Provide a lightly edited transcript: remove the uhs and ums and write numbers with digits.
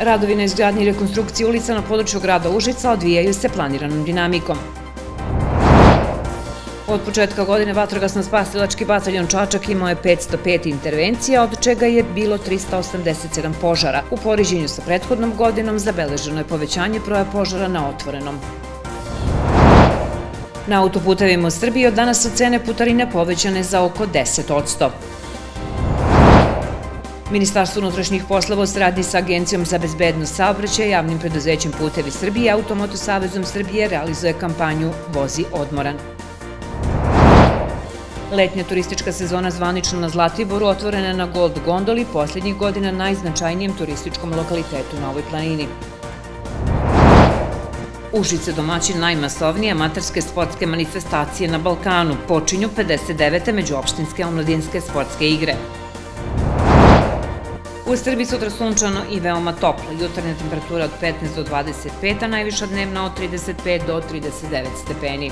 Radovi na izgradnji i rekonstrukciji ulica na području grada Užica odvijaju se planiranom dinamikom. Od početka godine Vatrogasno-spasilački bataljon Čačak imao je 505 intervencija, od čega je bilo 387 požara. U poređenju sa prethodnom godinom zabeleženo je povećanje broja požara na otvorenom. Na autoputevima u Srbiji od danas su cene putarine povećane za oko 10%. Ministarstvo unutrašnjih poslova u saradnji sa Agencijom za bezbednost saobraćaja, Javnim preduzećem Putevi Srbije i Automoto savezom Srbije realizuje kampanju Vozi odmoran. Letnja turistička sezona zvanično na Zlatiboru otvorena je na Gold gondoli, posljednjih godina najznačajnijem turističkom lokalitetu na ovoj planini. Užice domaćin najmasovnije amaterske sportske manifestacije na Balkanu počinju 59. međuopštinske omladinske sportske igre. U Srbiji sutra sunčano i veoma toplo, jutarnja temperatura od 15 do 25, a najviša dnevna od 35 do 39 stepeni.